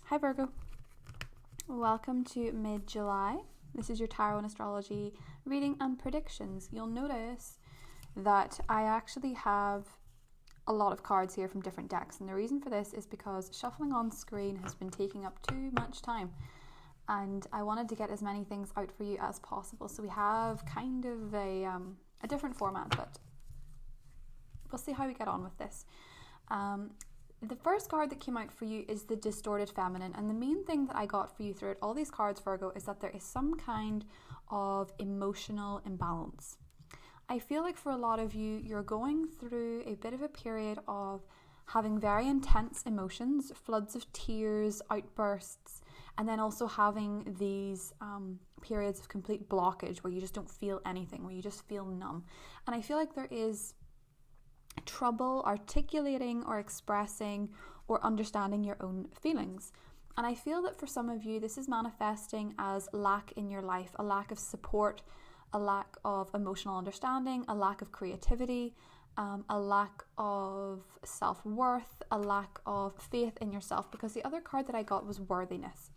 Hi Virgo, welcome to mid-July. This is your tarot and astrology reading and predictions. You'll notice that I actually have a lot of cards here from different decks, and the reason for this is because shuffling on screen has been taking up too much time, and I wanted to get as many things out for you as possible. So we have kind of a different format, but we'll see how we get on with this. The first card that came out for you is the distorted feminine, and the main thing that I got for you throughout all these cards, Virgo, is that there is some kind of emotional imbalance. I feel like for a lot of you, you're going through a bit of a period of having very intense emotions, floods of tears, outbursts, and then also having these periods of complete blockage where you just don't feel anything, where you just feel numb. And I feel like there is trouble articulating or expressing or understanding your own feelings. And I feel that for some of you, this is manifesting as lack in your life, a lack of support, a lack of emotional understanding, a lack of creativity, a lack of self-worth, a lack of faith in yourself, because the other card that I got was worthiness.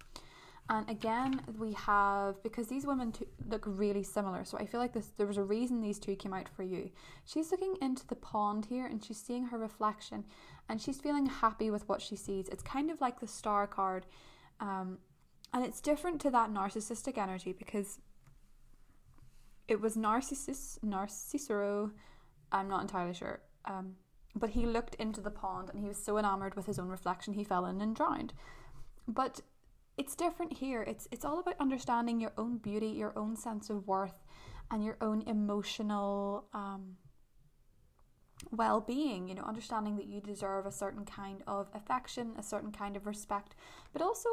And again, we have, because these women look really similar, so I feel like there was a reason these two came out for you. She's looking into the pond here and she's seeing her reflection and she's feeling happy with what she sees. It's kind of like the star card, and it's different to that narcissistic energy because it was Narcissero, I'm not entirely sure, but he looked into the pond and he was so enamored with his own reflection he fell in and drowned. But it's different here. It's all about understanding your own beauty, your own sense of worth, and your own emotional well-being. You know, understanding that you deserve a certain kind of affection, a certain kind of respect, but also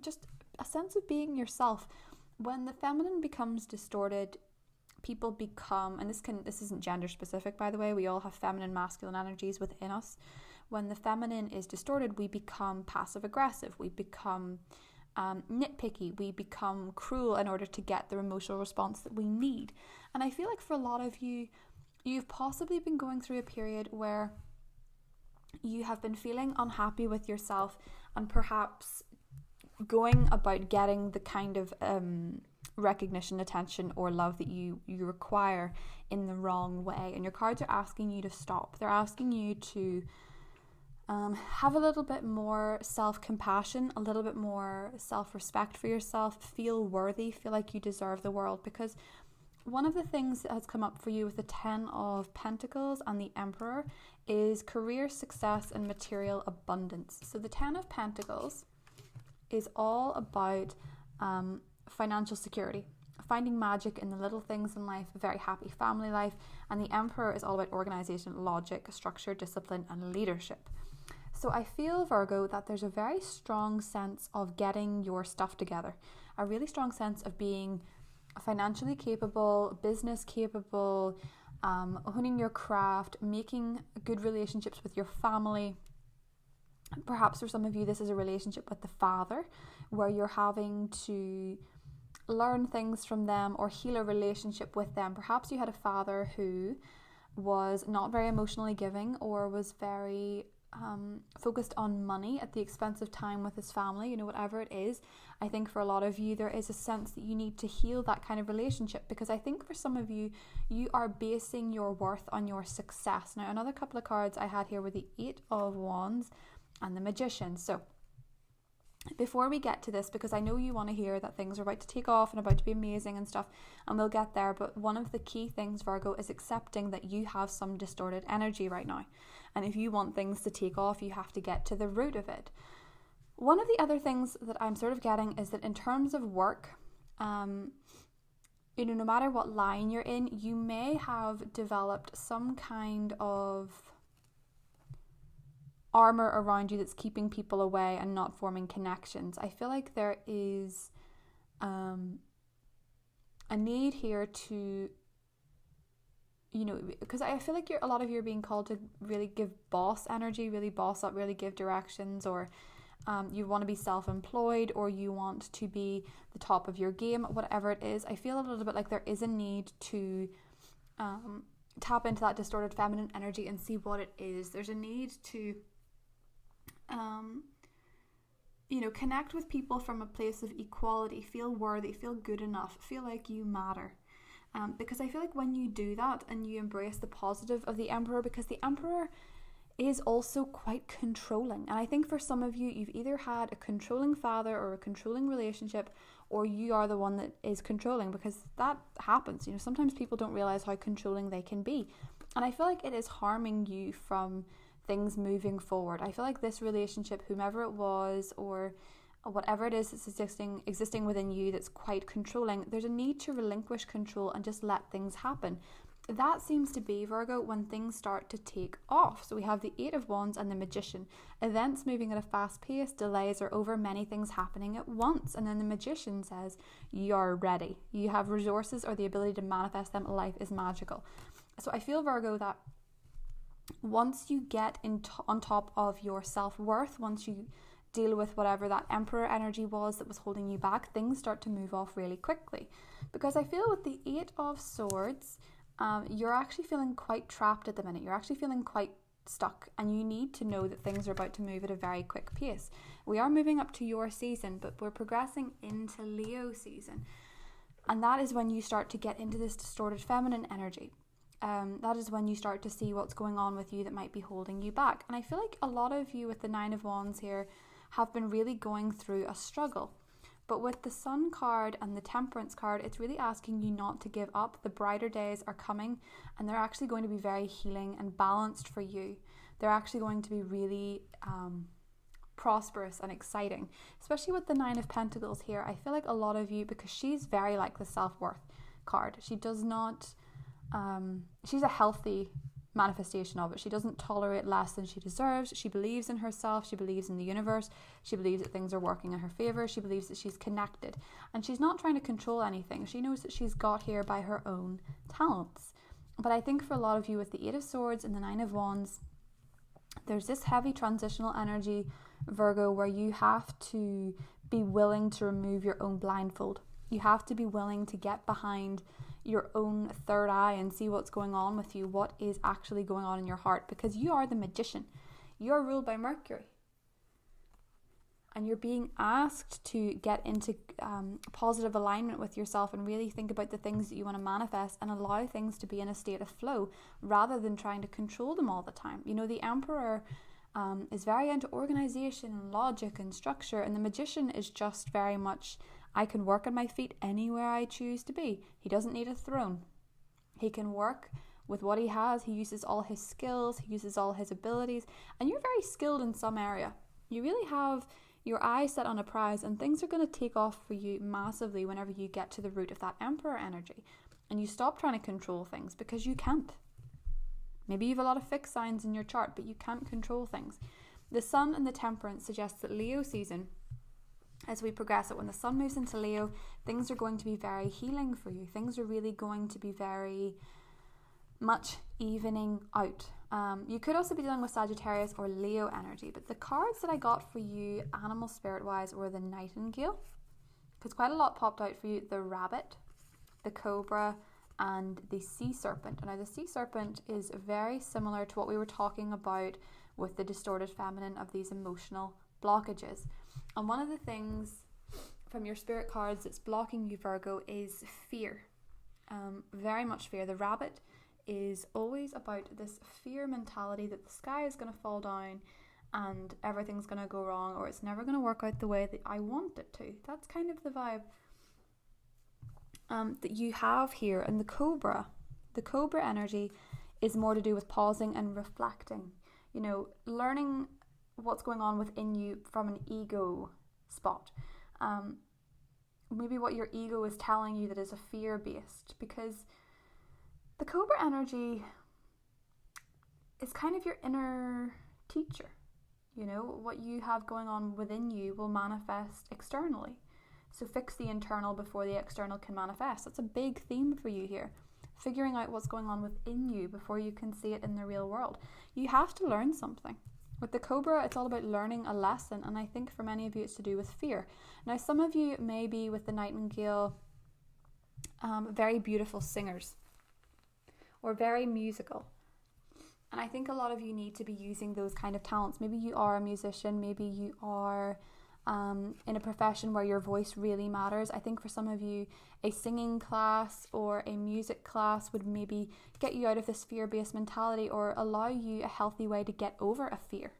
just a sense of being yourself. When the feminine becomes distorted, people become, and this isn't gender specific, by the way. We all have feminine, masculine energies within us. When the feminine is distorted, we become passive aggressive. We become nitpicky. We become cruel in order to get the emotional response that we need. And I feel like for a lot of you, you've possibly been going through a period where you have been feeling unhappy with yourself and perhaps going about getting the kind of recognition, attention, or love that you require in the wrong way. And your cards are asking you to stop. They're asking you to have a little bit more self-compassion, a little bit more self-respect for yourself, feel worthy, feel like you deserve the world. Because one of the things that has come up for you with the 10 of Pentacles and the Emperor is career success and material abundance. So the 10 of Pentacles is all about financial security, finding magic in the little things in life, a very happy family life. And the Emperor is all about organization, logic, structure, discipline, and leadership. So I feel, Virgo, that there's a very strong sense of getting your stuff together, a really strong sense of being financially capable, business capable, honing your craft, making good relationships with your family. Perhaps for some of you, this is a relationship with the father where you're having to learn things from them or heal a relationship with them. Perhaps you had a father who was not very emotionally giving or was very focused on money at the expense of time with his family. You know, whatever it is, I think for a lot of you there is a sense that you need to heal that kind of relationship, because I think for some of you, you are basing your worth on your success. Now, another couple of cards I had here were the 8 of Wands and the Magician. So before we get to this, because I know you want to hear that things are about to take off and about to be amazing and stuff, and we'll get there, but one of the key things, Virgo, is accepting that you have some distorted energy right now. And if you want things to take off, you have to get to the root of it. One of the other things that I'm sort of getting is that in terms of work, you know, no matter what line you're in, you may have developed some kind of armor around you that's keeping people away and not forming connections. I feel like there is a need here to, you know, because I feel like a lot of you are being called to really give boss energy, really boss up, really give directions, or you want to be self-employed, or you want to be the top of your game, whatever it is. I feel a little bit like there is a need to tap into that distorted feminine energy and see what it is. There's a need to connect with people from a place of equality, feel worthy, feel good enough, feel like you matter. Because I feel like when you do that and you embrace the positive of the Emperor, because the Emperor is also quite controlling. And I think for some of you, you've either had a controlling father or a controlling relationship, or you are the one that is controlling, because that happens. Sometimes people don't realize how controlling they can be. And I feel like it is harming you from things moving forward. I feel like this relationship, whomever it was, or whatever it is that's existing within you that's quite controlling, there's a need to relinquish control and just let things happen. That seems to be, Virgo, when things start to take off. So we have the Eight of Wands and the Magician. Events moving at a fast pace, delays are over, many things happening at once. And then the Magician says, you're ready. You have resources or the ability to manifest them. Life is magical. So I feel, Virgo, that once you get on top of your self-worth, once you deal with whatever that Emperor energy was that was holding you back, things start to move off really quickly. Because I feel with the Eight of Swords, you're actually feeling quite trapped at the minute. You're actually feeling quite stuck, and you need to know that things are about to move at a very quick pace. We are moving up to your season, but we're progressing into Leo season. And that is when you start to get into this distorted feminine energy. That is when you start to see what's going on with you that might be holding you back. And I feel like a lot of you with the Nine of Wands here have been really going through a struggle. But with the Sun card and the Temperance card, it's really asking you not to give up. The brighter days are coming, and they're actually going to be very healing and balanced for you. They're actually going to be really prosperous and exciting, especially with the Nine of Pentacles here. I feel like a lot of you, because she's very like the self-worth card, she does not, she's a healthy manifestation of it. She doesn't tolerate less than she deserves. She believes in herself. She believes in the universe. She believes that things are working in her favor. She believes that she's connected, and she's not trying to control anything. She knows that she's got here by her own talents. But I think for a lot of you with the Eight of Swords and the Nine of Wands, there's this heavy transitional energy, Virgo, where you have to be willing to remove your own blindfold. You have to be willing to get behind your own third eye and see what's going on with you, what is actually going on in your heart, because you are the Magician. You are ruled by Mercury, and you're being asked to get into positive alignment with yourself and really think about the things that you want to manifest and allow things to be in a state of flow rather than trying to control them all the time. The Emperor is very into organization and logic and structure, and the Magician is just very much, I can work on my feet anywhere I choose to be. He doesn't need a throne. He can work with what he has. He uses all his skills. He uses all his abilities. And you're very skilled in some area. You really have your eyes set on a prize, and things are going to take off for you massively whenever you get to the root of that Emperor energy. And you stop trying to control things, because you can't. Maybe you have a lot of fixed signs in your chart, but you can't control things. The Sun and the Temperance suggests that Leo season, as we progress it, when the Sun moves into Leo, things are going to be very healing for you. Things are really going to be very much evening out. You could also be dealing with Sagittarius or Leo energy, but the cards that I got for you, animal spirit wise, were the Nightingale, because quite a lot popped out for you. The Rabbit, the Cobra, and the Sea Serpent. Now the Sea Serpent is very similar to what we were talking about with the distorted feminine of these emotional blockages. And one of the things from your spirit cards that's blocking you, Virgo, is fear. Very much fear. The Rabbit is always about this fear mentality that the sky is going to fall down and everything's going to go wrong, or it's never going to work out the way that I want it to. That's kind of the vibe that you have here. And the Cobra energy is more to do with pausing and reflecting, learning what's going on within you from an ego spot. Maybe what your ego is telling you that is a fear-based, because the Cobra energy is kind of your inner teacher. What you have going on within you will manifest externally. So fix the internal before the external can manifest. That's a big theme for you here. Figuring out what's going on within you before you can see it in the real world. You have to learn something. With the Cobra, it's all about learning a lesson, and I think for many of you it's to do with fear. Now, some of you may be with the Nightingale very beautiful singers or very musical. And I think a lot of you need to be using those kind of talents. Maybe you are a musician, maybe you are in a profession where your voice really matters. I think for some of you, a singing class or a music class would maybe get you out of this fear-based mentality or allow you a healthy way to get over a fear.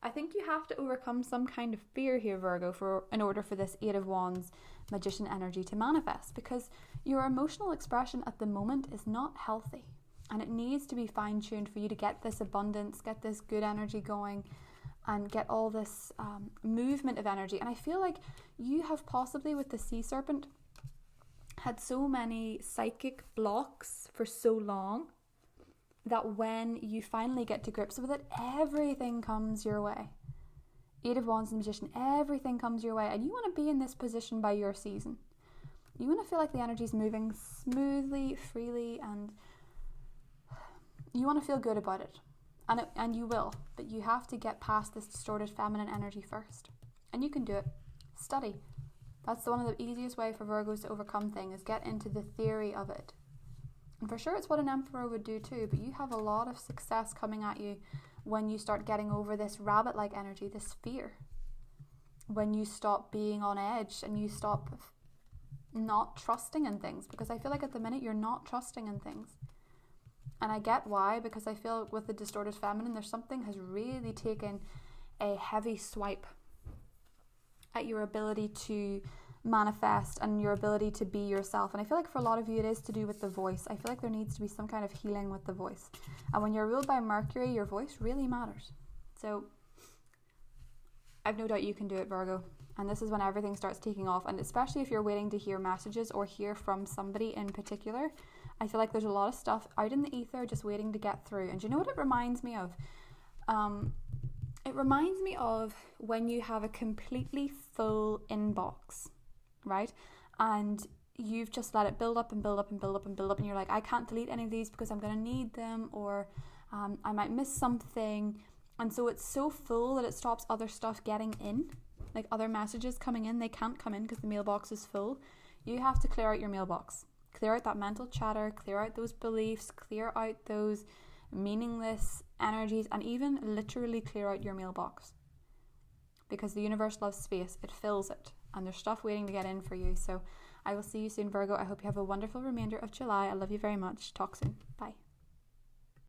I think you have to overcome some kind of fear here, Virgo, in order for this Eight of Wands magician energy to manifest, because your emotional expression at the moment is not healthy and it needs to be fine-tuned for you to get this abundance, get this good energy going, and get all this movement of energy. And I feel like you have possibly, with the sea serpent, had so many psychic blocks for so long that when you finally get to grips with it, everything comes your way. Eight of Wands and Magician, everything comes your way. And you want to be in this position by your season. You want to feel like the energy is moving smoothly, freely, and you want to feel good about it. And you will, but you have to get past this distorted feminine energy first. And you can do it. Study. That's one of the easiest way for Virgos to overcome things, is get into the theory of it. And for sure it's what an emperor would do too, but you have a lot of success coming at you when you start getting over this rabbit-like energy, this fear. When you stop being on edge and you stop not trusting in things, because I feel like at the minute you're not trusting in things. And I get why, because I feel with the distorted feminine, there's something has really taken a heavy swipe at your ability to manifest and your ability to be yourself. And I feel like for a lot of you it is to do with the voice. I feel like there needs to be some kind of healing with the voice. And when you're ruled by Mercury, your voice really matters. So I've no doubt you can do it, Virgo. And this is when everything starts taking off. And especially if you're waiting to hear messages or hear from somebody in particular, I feel like there's a lot of stuff out in the ether just waiting to get through. And do you know what it reminds me of? It reminds me of when you have a completely full inbox, right? And you've just let it build up and build up and build up and build up. And you're like, I can't delete any of these because I'm going to need them, or I might miss something. And so it's so full that it stops other stuff getting in. Like other messages coming in, they can't come in because the mailbox is full. You have to clear out your mailbox. Clear out that mental chatter, clear out those beliefs, clear out those meaningless energies, and even literally clear out your mailbox. Because the universe loves space, it fills it, and there's stuff waiting to get in for you. So I will see you soon, Virgo. I hope you have a wonderful remainder of July. I love you very much. Talk soon. Bye.